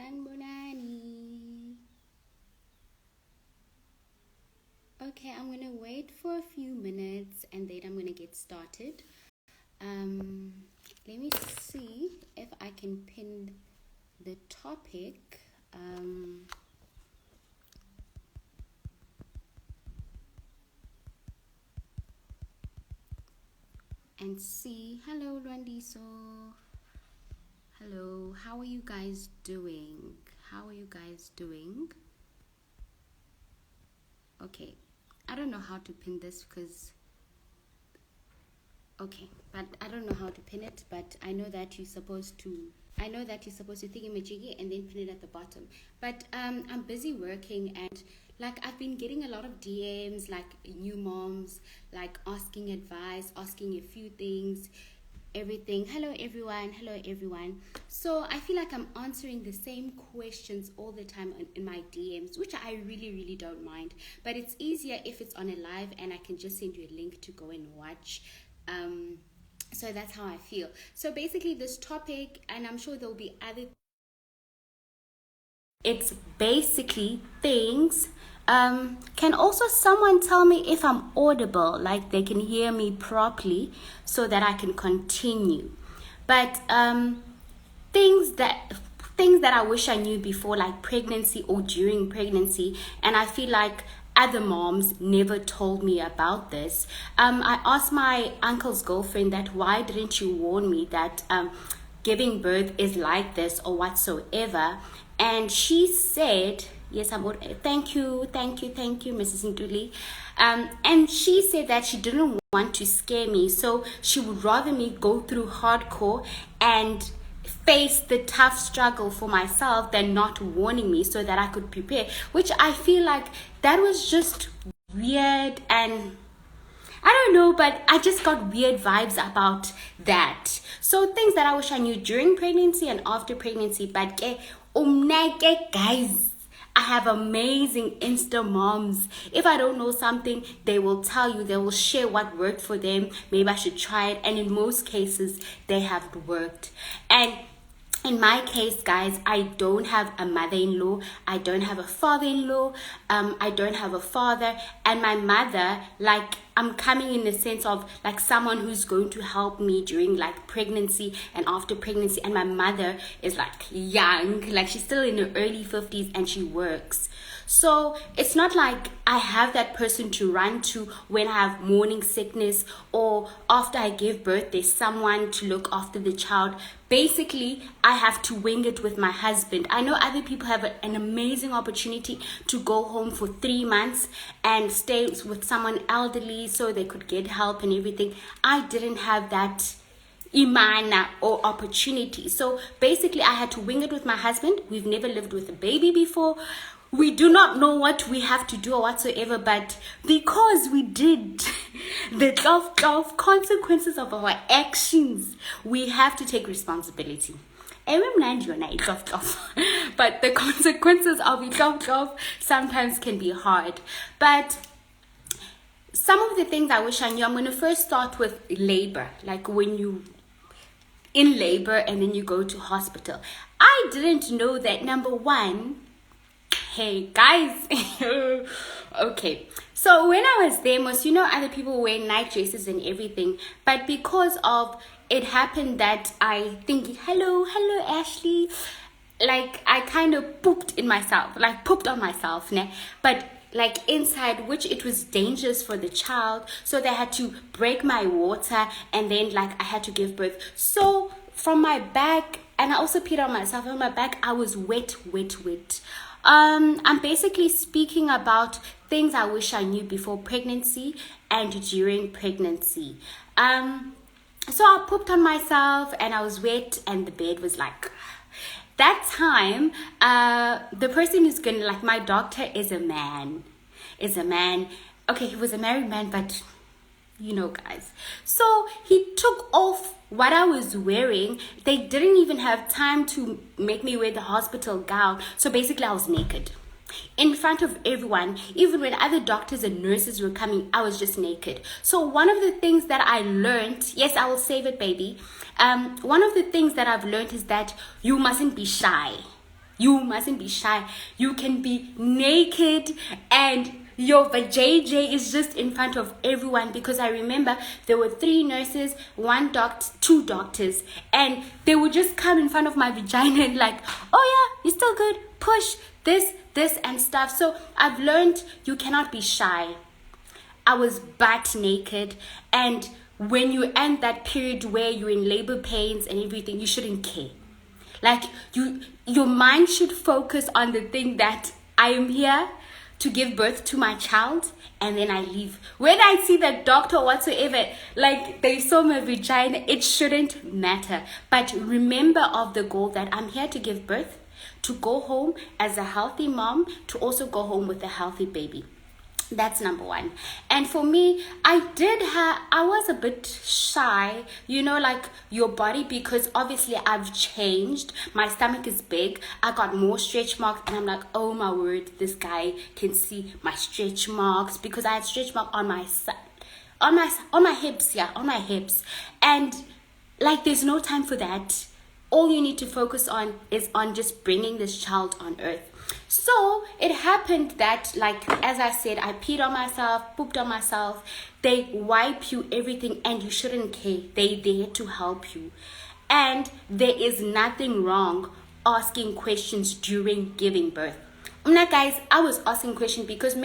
Sanbonani. Okay, I'm gonna wait for a few minutes and then I'm gonna get started. Let me see if I can pin the topic. And see. Hello, Randiso. Hello, how are you guys doing? Okay, I don't know how to pin this because but I don't know how to pin it, but I know that you're supposed to thingamajiggy and then pin it at the bottom. But I'm busy working, and like I've been getting a lot of DMs, like new moms, like asking advice, asking a few things, everything. Hello everyone. So I feel like I'm answering the same questions all the time in my DMs, which I really don't mind, but it's easier if it's on a live and I can just send you a link to go and watch. So that's how I feel. So basically this topic, and I'm sure there'll be other, it's basically things. Can also someone tell me if I'm audible, like they can hear me properly so that I can continue? But things that I wish I knew before, like pregnancy or during pregnancy, and I feel like other moms never told me about this. I asked my uncle's girlfriend that why didn't you warn me that giving birth is like this or whatsoever, and she said, yes, thank you, Mrs. Nduli. And she said that she didn't want to scare me, so she would rather me go through hardcore and face the tough struggle for myself than not warning me so that I could prepare, which I feel like that was just weird, and I don't know, but I just got weird vibes about that. So things that I wish I knew during pregnancy and after pregnancy. But guys, I have amazing Insta moms. If I don't know something, they will tell you, they will share what worked for them. Maybe I should try it. And in most cases, they have worked. And in my case, guys, I don't have a mother-in-law. I don't have a father-in-law. I don't have a father. And my mother, like, I'm coming in the sense of like someone who's going to help me during like pregnancy and after pregnancy. And my mother is like young, like she's still in her early 50s and she works. So it's not like I have that person to run to when I have morning sickness or after I give birth, there's someone to look after the child. Basically, I have to wing it with my husband. I know other people have an amazing opportunity to go home for 3 months and stay with someone elderly so they could get help and everything. I didn't have that imana or opportunity. So basically, I had to wing it with my husband. We've never lived with a baby before. We do not know what we have to do or whatsoever, but because we did the 12 consequences of our actions, we have to take responsibility. But the consequences of the 12 sometimes can be hard. But some of the things I wish I knew, I'm going to first start with labor, like when you in labor and then you go to hospital. I didn't know that, number one. Hey guys, okay, so when I was there, other people wear night dresses and everything, but because of it happened that I think, hello Ashley, like I kind of pooped on myself, né? But like inside, which it was dangerous for the child, so they had to break my water and then like I had to give birth. So from my back, and I also peed on myself, on my back I was wet. I'm basically speaking about things I wish I knew before pregnancy and during pregnancy. So I pooped on myself and I was wet and the bed was like, that time, the person who's gonna, like my doctor is a man. Okay, he was a married man, but guys. So he took off what I was wearing. They didn't even have time to make me wear the hospital gown. So basically I was naked in front of everyone. Even when other doctors and nurses were coming, I was just naked. So one of the things that I learned, yes, I will save it, baby. One of the things that I've learned is that you mustn't be shy. You mustn't be shy. You can be naked and your vajayjay is just in front of everyone, because I remember there were 3 nurses, 2 doctors, and they would just come in front of my vagina and like, oh yeah, you're still good, push this and stuff. So I've learned you cannot be shy. I was butt naked, and when you end that period where you're in labor pains and everything, you shouldn't care. Like, your mind should focus on the thing that I am here to give birth to my child, and then I leave. When I see the doctor whatsoever, like they saw my vagina, it shouldn't matter. But remember of the goal that I'm here to give birth, to go home as a healthy mom, to also go home with a healthy baby. That's number 1. And for me, I was a bit shy, like your body, because obviously I've changed. My stomach is big. I got more stretch marks, and I'm like, oh my word, this guy can see my stretch marks, because I had stretch mark on my hips, and like there's no time for that. All you need to focus on is on just bringing this child on earth. So it happened that, like, as I said, I peed on myself, pooped on myself. They wipe you everything, and you shouldn't care. They're there to help you. And there is nothing wrong asking questions during giving birth. Now, guys, I was asking questions because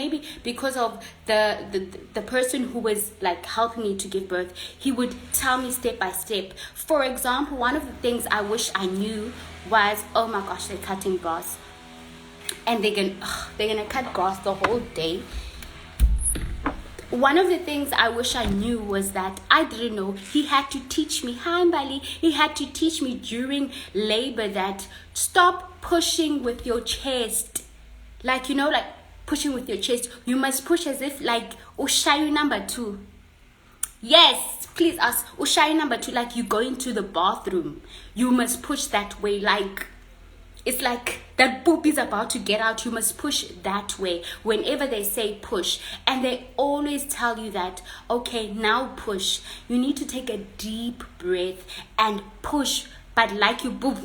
of the person who was like helping me to give birth. He would tell me step by step. For example, one of the things I wish I knew was, oh my gosh, they're cutting grass. And they're gonna cut grass the whole day. One of the things I wish I knew was that I didn't know. He had to teach me. Hi, Mbali. He had to teach me during labor that stop pushing with your chest. Like, pushing with your chest. You must push as if like Ushayu number 2. Yes, please ask Ushayu number 2. Like you going to the bathroom. You must push that way, like it's like that poop is about to get out. You must push that way whenever they say push. And they always tell you that, okay, now push. You need to take a deep breath and push. But like you poop,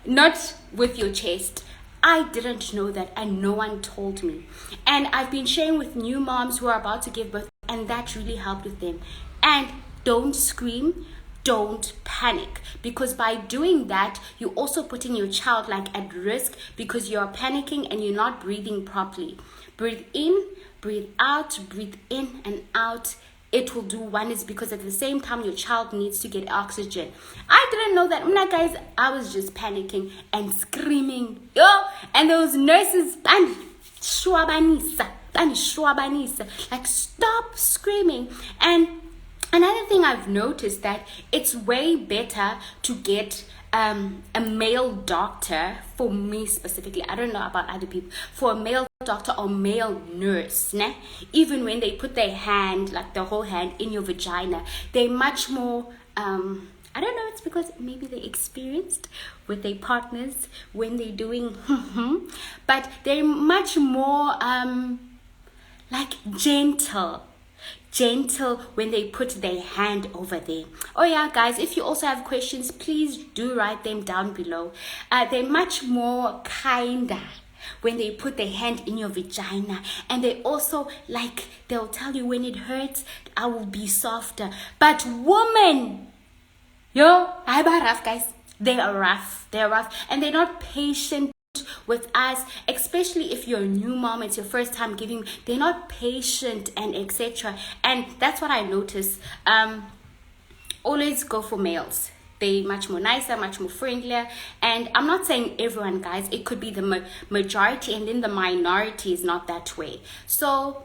not with your chest. I didn't know that, and no one told me. And I've been sharing with new moms who are about to give birth, and that really helped with them. And don't scream. Don't panic, because by doing that, you're also putting your child like at risk, because you're panicking and you're not breathing properly. Breathe in, breathe out, breathe in and out. It will do wonders, because at the same time, your child needs to get oxygen. I didn't know that. Guys, I was just panicking and screaming. And those nurses, like, stop screaming. And another thing I've noticed that it's way better to get a male doctor, for me specifically. I don't know about other people. For a male doctor or male nurse, even when they put their hand, like the whole hand in your vagina, they're much more, I don't know, it's because maybe they're experienced with their partners when they're doing, but they're much more like gentle when they put their hand over there. Oh yeah, guys, if you also have questions, please do write them down below. They're much more kinder when they put their hand in your vagina, and they also, like, they'll tell you when it hurts, I will be softer. But women, I'm rough, guys. They are rough, and they're not patient with us, especially if you're a new mom, it's your first time giving. They're not patient and etc. And that's what I notice. Always go for males. They're much more nicer, much more friendlier. And I'm not saying everyone, guys. It could be the majority, and then the minority is not that way. So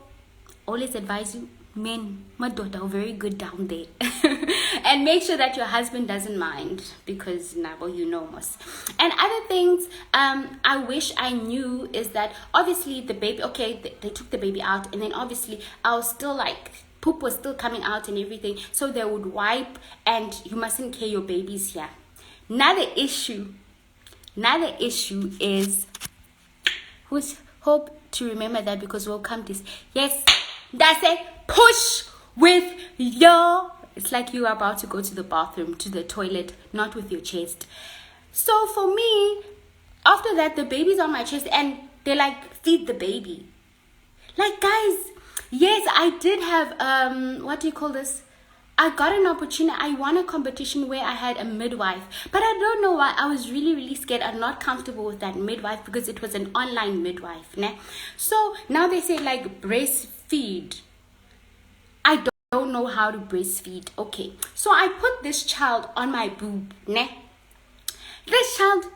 always advise you, men, my daughter, are very good down there. And make sure that your husband doesn't mind, because now you know most. And other things I wish I knew is that obviously the baby, okay, they took the baby out, and then obviously I was still like, poop was still coming out and everything, so they would wipe, and you mustn't carry your babies here. Another issue is, hope to remember that, because we'll come to this. Yes, that's it. Push with your, it's like you are about to go to the bathroom, to the toilet, not with your chest. So for me, After that, the baby's on my chest and they're like, feed the baby. Like, guys, yes, I did have, what do you call this? I got an opportunity. I won a competition where I had a midwife. But I don't know why. I was really, really scared. I'm not comfortable with that midwife because it was an online midwife. Ne? So now they say like breastfeed. I don't know how to breastfeed. Okay. So I put this child on my boob. Ne? This child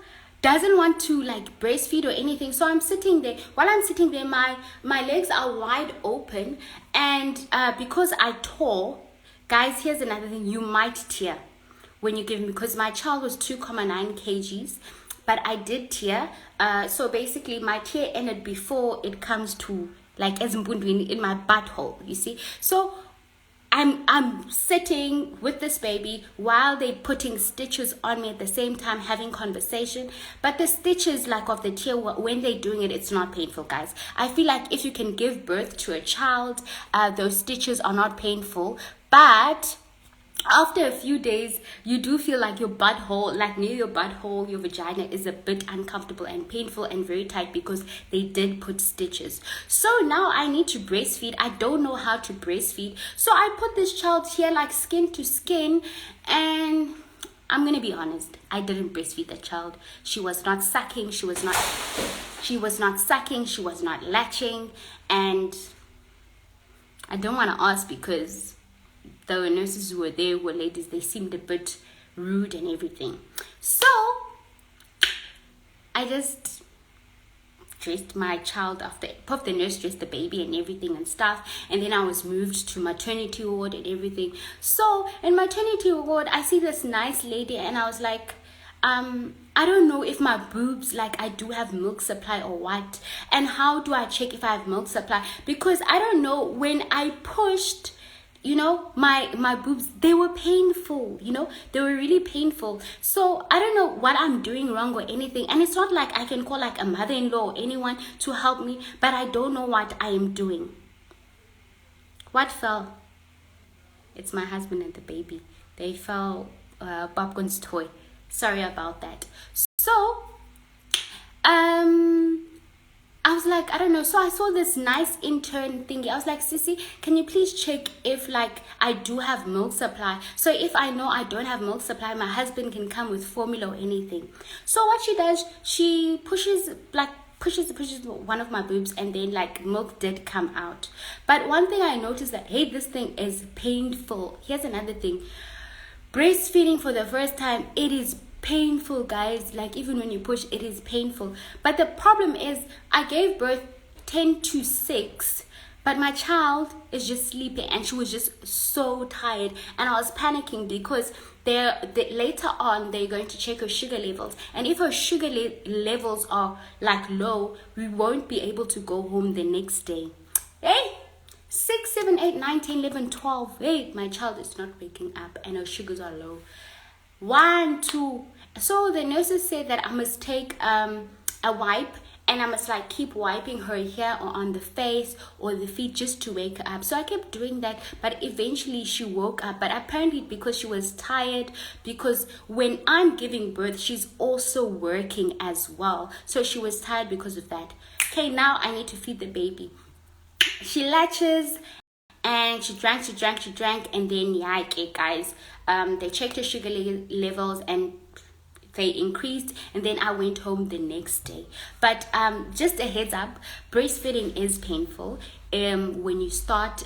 doesn't want to like breastfeed or anything, so I'm sitting there. While I'm sitting there, my legs are wide open, and because I tore, guys, here's another thing: you might tear when you give me, because my child was 2.9 kgs, but I did tear. So basically my tear ended before it comes to like in my butthole, you see. So I'm sitting with this baby while they're putting stitches on me at the same time, having conversation. But the stitches, like of the tear, when they're doing it, it's not painful, guys. I feel like if you can give birth to a child, those stitches are not painful. But after a few days, you do feel like your butthole, like near your butthole, your vagina is a bit uncomfortable and painful and very tight because they did put stitches. So now I need to breastfeed. I don't know how to breastfeed. So I put this child here like skin to skin, and I'm going to be honest, I didn't breastfeed the child. She was not sucking. She was not sucking. She was not latching. And I don't want to ask because the nurses who were there were ladies. They seemed a bit rude and everything. So I just dressed my child after the nurse dressed the baby and everything and stuff, and then I was moved to maternity ward and everything. So in maternity ward, I see this nice lady, and I was like, I don't know if my boobs, like I do have milk supply or what, and how do I check if I have milk supply? Because I don't know, when I pushed, you know, my boobs, they were painful, you know, they were really painful. So I don't know what I'm doing wrong or anything, and it's not like I can call like a mother-in-law or anyone to help me, but I don't know what I am doing. What fell? It's my husband and the baby. They fell popcorn's toy. Sorry about that. So I was like, I don't know. So I saw this nice intern thingy. I was like, Sissy, can you please check if like I do have milk supply? So if I know I don't have milk supply, my husband can come with formula or anything. So what she does, she pushes one of my boobs, and then like milk did come out. But one thing I noticed that, hey, this thing is painful. Here's another thing. Breastfeeding for the first time, it is painful, guys. Like even when you push, it is painful. But the problem is I gave birth 10 to 6, but my child is just sleeping, and she was just so tired, and I was panicking because later on they're going to check her sugar levels, and if her sugar levels are like low, we won't be able to go home the next day. Hey, 6, 7, 8, 9, 10, 11, 12. Hey, my child is not waking up and her sugars are low. 1, 2. So the nurses said that I must take a wipe, and I must like keep wiping her here or on the face or the feet just to wake her up. So I kept doing that, but eventually she woke up. But apparently because she was tired, because when I'm giving birth, she's also working as well. So she was tired because of that. Okay, now I need to feed the baby. She latches, and she drank, and then yeah, okay, guys, they checked her sugar levels and they increased, and then I went home the next day. But just a heads up, breastfeeding is painful when you start,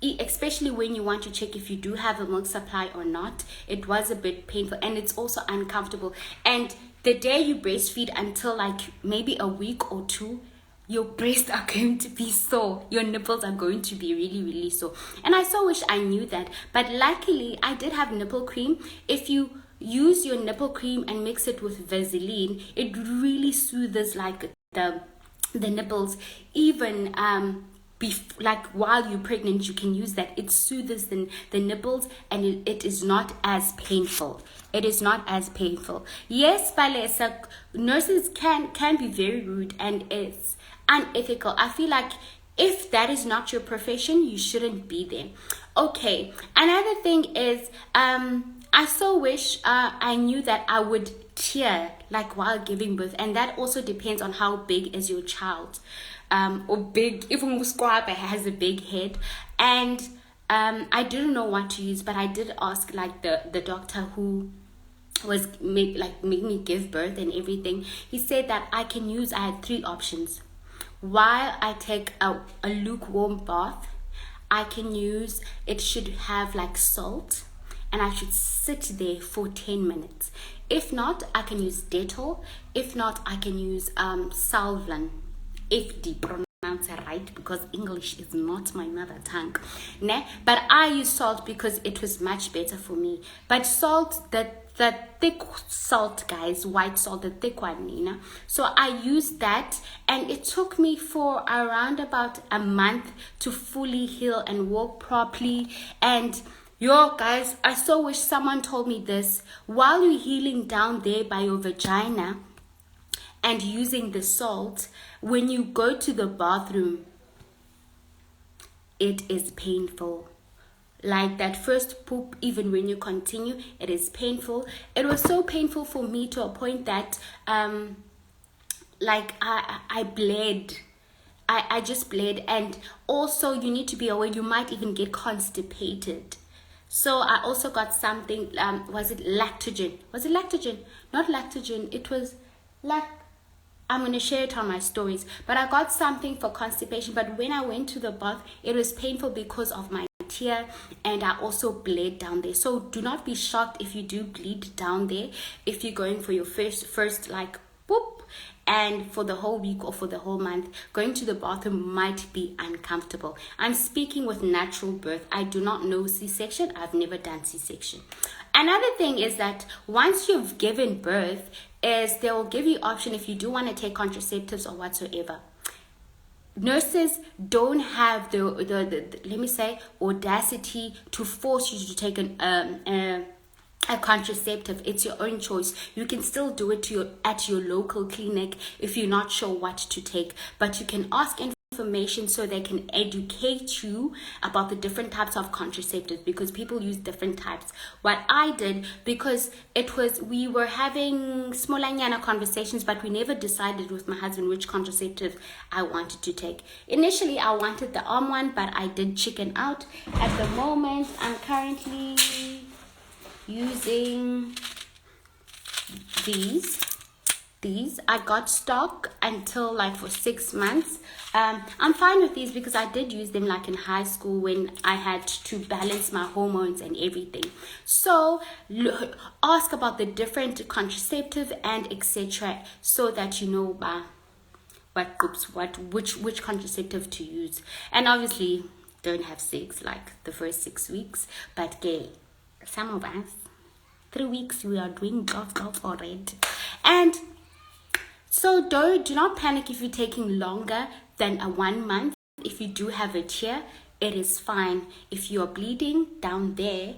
especially when you want to check if you do have a milk supply or not. It was a bit painful, and it's also uncomfortable. And the day you breastfeed until like maybe a week or 2, your breasts are going to be sore. Your nipples are going to be really, really sore. And I so wish I knew that. But luckily, I did have nipple cream. If you use your nipple cream and mix it with Vaseline, it really soothes like the nipples. Even like while you're pregnant, you can use that. It soothes the nipples, and it is not as painful. It is not as painful. Yes, Palesa, nurses can be very rude, and it's unethical. I feel like if that is not your profession, you shouldn't be there. Okay, another thing is I so wish I knew that I would tear like while giving birth, and that also depends on how big is your child, or big, even Musquaba has a big head. And I didn't know what to use, but I did ask like the doctor who was make me give birth and everything. He said that I had 3 options. While I take a lukewarm bath, I can use, it should have like salt, and I should sit there for 10 minutes. If not, I can use Dettol. If not, I can use Salvlan, if the pronounce it right, because English is not my mother tongue. Ne? But I use salt because it was much better for me. But salt, the thick salt, guys, white salt, the thick one, you know. So I used that, and it took me for around about a month to fully heal and walk properly. And yo, guys, I so wish someone told me this. While you're healing down there by your vagina and using the salt, when you go to the bathroom, it is painful. Like that first poop, even when you continue, it is painful. It was so painful for me to a point that like I bled. I just bled. And also you need to be aware, you might even get constipated. So I also got something, was it lactogen? Was it lactogen? Not lactogen, it was I'm going to share it on my stories. But I got something for constipation. But when I went to the bath, it was painful because of my tear, and I also bled down there. So do not be shocked if you do bleed down there, if you're going for your first like boop, and for the whole week or for the whole month, going to the bathroom might be uncomfortable. I'm speaking with natural birth. I do not know C-section. I've never done C-section. Another thing is that once you've given birth, is they will give you option if you do want to take contraceptives or whatsoever. Nurses don't have the let me say audacity to force you to take a contraceptive. It's your own choice. You can still do it at your local clinic if you're not sure what to take, but you can ask information so they can educate you about the different types of contraceptives, because people use different types. What I did, because we were having smolanyana conversations, but we never decided with my husband which contraceptive I wanted to take. Initially I wanted the arm one, but I did chicken out. At the moment I'm currently using these. I got stock until like for 6 months. I'm fine with these because I did use them like in high school when I had to balance my hormones and everything. So ask about the different contraceptive and etc. so that you know which contraceptive to use. And obviously don't have sex like the first 6 weeks, but some of us 3 weeks we are doing glove already. And so do not panic if you're taking longer than a 1 month. If you do have a tear, it is fine. If you're bleeding down there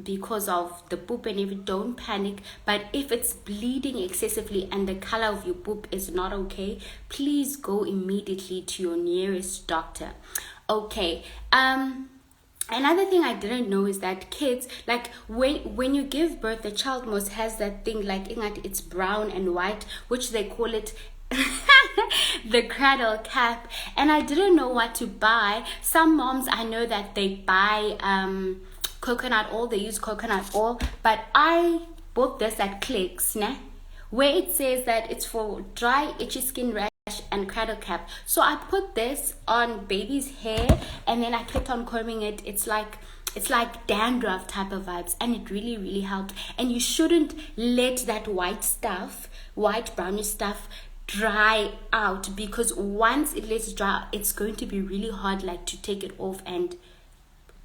because of the poop and everything, don't panic. But if it's bleeding excessively and the color of your poop is not okay, please go immediately to your nearest doctor. Okay. Another thing I didn't know is that kids, like when you give birth, the child most has that thing like it's brown and white, which they call it the cradle cap. And I didn't know what to buy. Some moms, I know that they buy coconut oil, they use coconut oil, but I bought this at Clicks, where it says that it's for dry, itchy skin rash and cradle cap. So I put this on baby's hair and then I kept on combing it. It's like dandruff type of vibes, and it really, really helped. And you shouldn't let that white brownish stuff dry out, because once it lets dry, it's going to be really hard like to take it off, and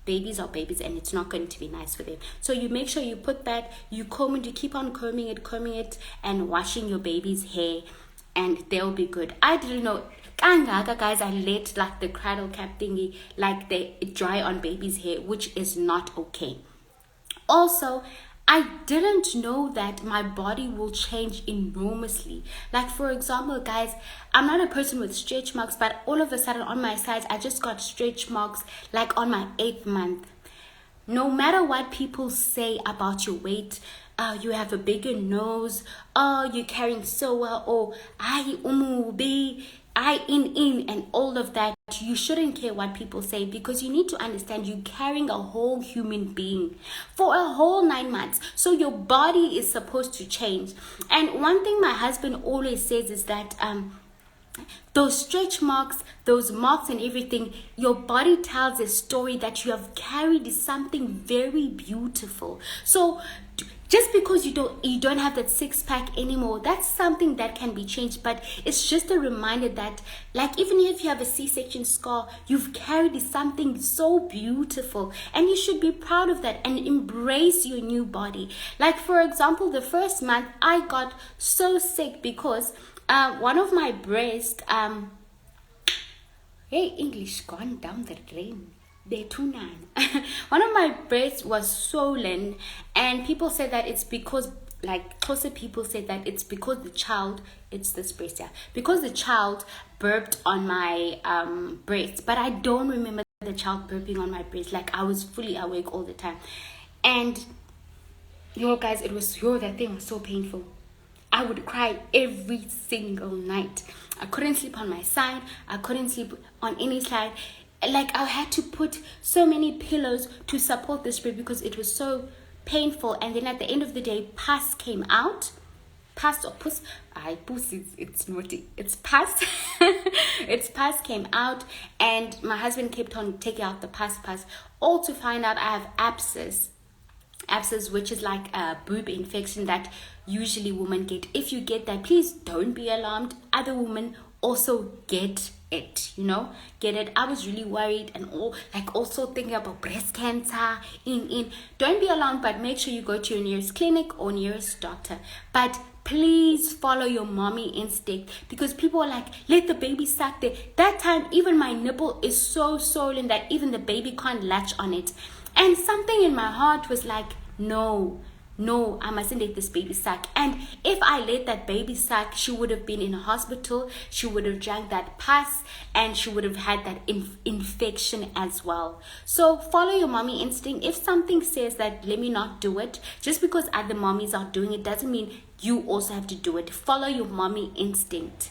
babies are babies and it's not going to be nice for them. So you make sure you put that, you keep on combing it and washing your baby's hair, and they'll be good. I didn't know, guys, I let like the cradle cap thingy like they dry on baby's hair, which is not okay. Also, I didn't know that my body will change enormously. Like for example, guys, I'm not a person with stretch marks, but all of a sudden on my sides, I just got stretch marks like on my 8th month. No matter what people say about your weight, you have a bigger nose, oh, you're carrying so well, or I umubi, I in, and all of that. You shouldn't care what people say, because you need to understand you're carrying a whole human being for a whole 9 months. So your body is supposed to change. And one thing my husband always says is that those stretch marks, those marks and everything, your body tells a story that you have carried something very beautiful. So just because you don't have that six pack anymore, that's something that can be changed. But it's just a reminder that, like, even if you have a C-section scar, you've carried something so beautiful, and you should be proud of that and embrace your new body. Like, for example, the first month I got so sick because one of my breasts, hey, English gone down the drain. They're too nine. One of my breasts was swollen, and people said that it's because, like, closer people said that it's because the child, it's this breast, yeah, because the child burped on my breast. But I don't remember the child burping on my breast. Like, I was fully awake all the time. And guys, that thing was so painful. I would cry every single night. I couldn't sleep on my side. I couldn't sleep on any side. Like, I had to put so many pillows to support this breast because it was so painful. And then at the end of the day, pus came out. Pus or pus? Pus is, it's naughty. It's pus. It's pus came out, and my husband kept on taking out the pus, all to find out I have abscess, which is like a boob infection that usually women get. If you get that, please don't be alarmed. Other women also get it, get it. I was really worried, and also thinking about breast cancer. Don't be alarmed, but make sure you go to your nearest clinic or nearest doctor. But please follow your mommy instinct, because people are like, let the baby suck there. That time, even my nipple is so swollen that even the baby can't latch on it. And something in my heart was like, no, I mustn't let this baby suck. And if I let that baby suck, she would have been in a hospital. She would have drank that pus, and she would have had that infection as well. So follow your mommy instinct. If something says that let me not do it, just because other mommies are doing it doesn't mean you also have to do it. Follow your mommy instinct.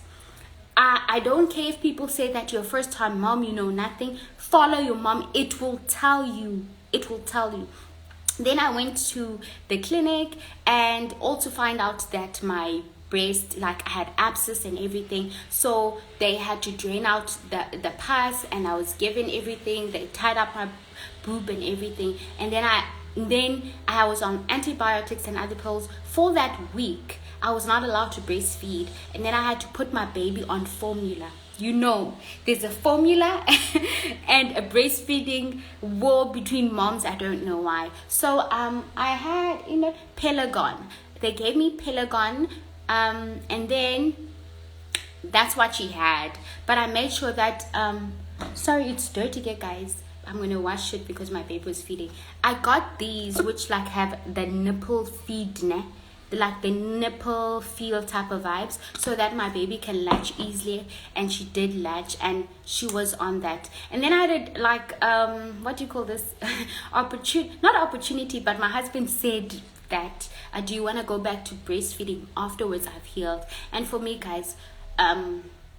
I don't care if people say that you're a first time mom, you know nothing. Follow your mom. It will tell you. Then I went to the clinic, and also find out that my breast, like, I had abscess and everything. So they had to drain out the pus, and I was given everything. They tied up my boob and everything. And then I was on antibiotics and other pills for that week. I was not allowed to breastfeed, and then I had to put my baby on formula. There's a formula and a breastfeeding war between moms. I don't know why. So I had Pelagon. They gave me Pelagon, and then that's what she had. But I made sure that sorry, it's dirty here, guys. I'm gonna wash it because my baby was feeding. I got these, which like have the nipple feed, like the nipple feel type of vibes, so that my baby can latch easily. And she did latch, and she was on that. And then I did like what do you call this? Not opportunity, but my husband said that do you want to go back to breastfeeding afterwards I've healed? And for me, guys,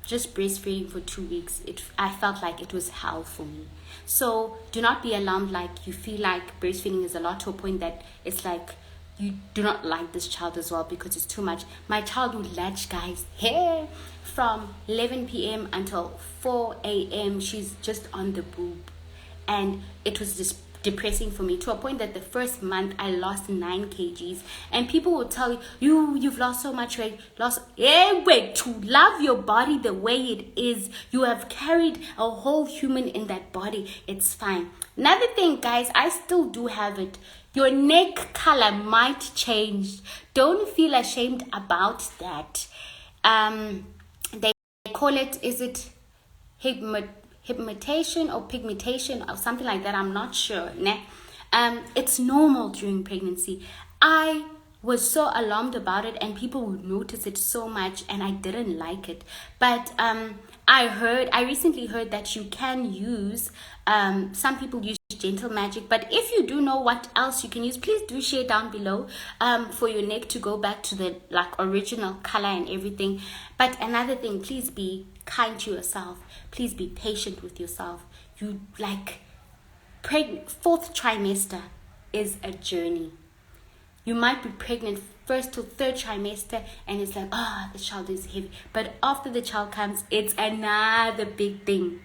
just breastfeeding for 2 weeks, I felt like it was hell for me. So do not be alarmed, like you feel like breastfeeding is a lot, to a point that it's like you do not like this child as well because it's too much. My child would latch, guys, from 11 p.m. until 4 a.m. She's just on the boob. And it was just depressing for me, to a point that the first month I lost 9 kgs. And people will tell you've lost so much weight. Wait, to love your body the way it is, you have carried a whole human in that body. It's fine. Another thing, guys, I still do have it. Your neck color might change. Don't feel ashamed about that. They call it, is it pigmentation or something like that? I'm not sure. It's normal during pregnancy. I was so alarmed about it, and people would notice it so much, and I didn't like it. But I recently heard that you can use, some people use gentle magic. But if you do know what else you can use, please do share down below for your neck to go back to the original color and everything. But another thing, please be kind to yourself. Please be patient with yourself. You fourth trimester is a journey. You might be pregnant first to third trimester and it's like, the child is heavy. But after the child comes, it's another big thing.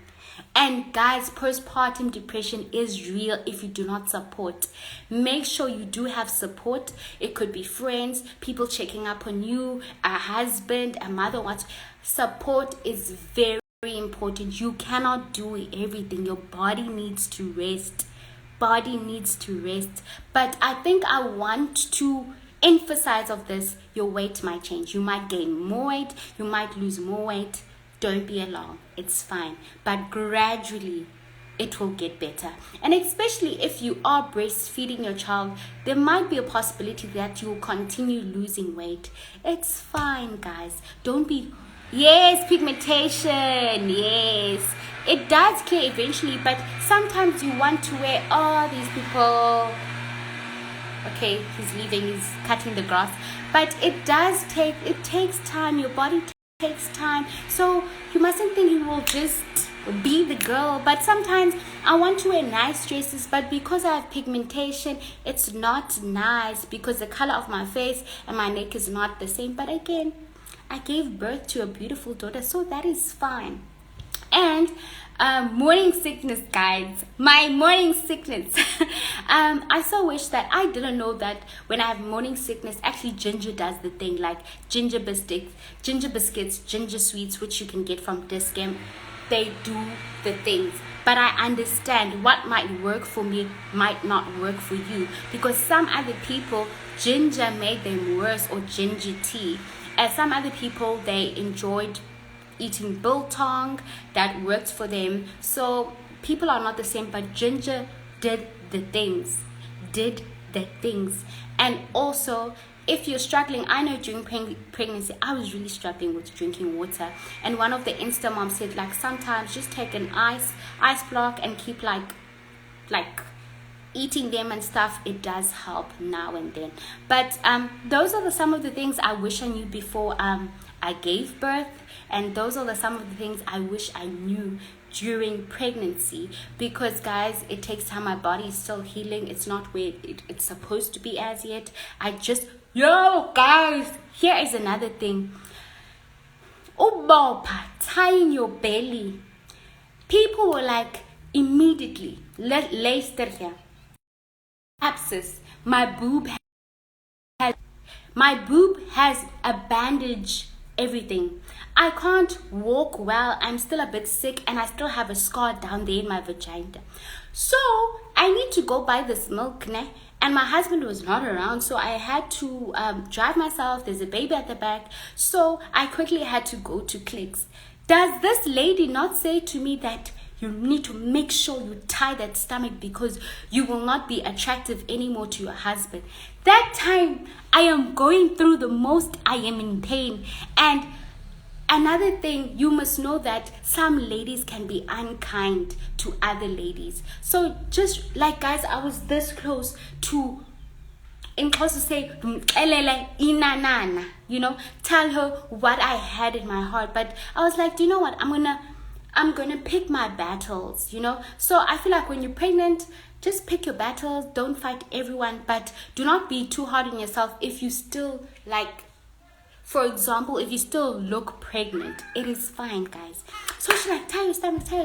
And guys, postpartum depression is real if you do not support. Make sure you do have support. It could be friends, people checking up on you, a husband, a mother. What support is very important. You cannot do everything. Your body needs to rest. But I think I want to emphasize of this. Your weight might change. You might gain more weight. You might lose more weight. Don't be alarmed. It's fine. But gradually, it will get better. And especially if you are breastfeeding your child, there might be a possibility that you will continue losing weight. It's fine, guys. Don't be... Yes, pigmentation. Yes. It does clear eventually, but sometimes you want to wear... these people... Okay, he's leaving. He's cutting the grass. But it takes time. Your body takes time. So you mustn't think you will just be the girl. But sometimes I want to wear nice dresses, but because I have pigmentation, it's not nice because the color of my face and my neck is not the same. But again, I gave birth to a beautiful daughter, so that is fine. And morning sickness, guys. My morning sickness. I so wish that I didn't know that when I have morning sickness, actually ginger does the thing, like ginger biscuits, ginger sweets, which you can get from Discam. They do the things. But I understand what might work for me might not work for you, because some other people, ginger made them worse, or ginger tea. And some other people, they enjoyed eating biltong, that worked for them. So people are not the same, but ginger did the things. And also, if you're struggling, I know during pregnancy, I was really struggling with drinking water. And one of the Insta moms said, sometimes just take an ice block and keep like eating them and stuff. It does help now and then. But those are some of the things I wish I knew before I gave birth, and those are some of the things I wish I knew during pregnancy, because guys, it takes time. My body is still healing. It's not where it's supposed to be as yet. Guys, here is another thing. Tie in your belly. People were immediately, later here, abscess. My boob has a bandage, everything. I can't walk well. I'm still a bit sick, and I still have a scar down there in my vagina. So I need to go buy this milk, and my husband was not around, so I had to drive myself. There's a baby at the back, so I quickly had to go to Clicks. Does this lady not say to me that you need to make sure you tie that stomach because you will not be attractive anymore to your husband? That time, I am going through the most. I am in pain. And another thing, you must know that some ladies can be unkind to other ladies. So just guys, I was this close to, in close to say, inanana, tell her what I had in my heart. But I was like, do you know what? I'm gonna pick my battles, So I feel like when you're pregnant, just pick your battles. Don't fight everyone, but do not be too hard on yourself. If you still for example, if you still look pregnant, it is fine, guys. So she's like, tie your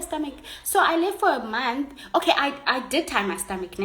stomach. So I lived for a month. Okay, I did tie my stomach,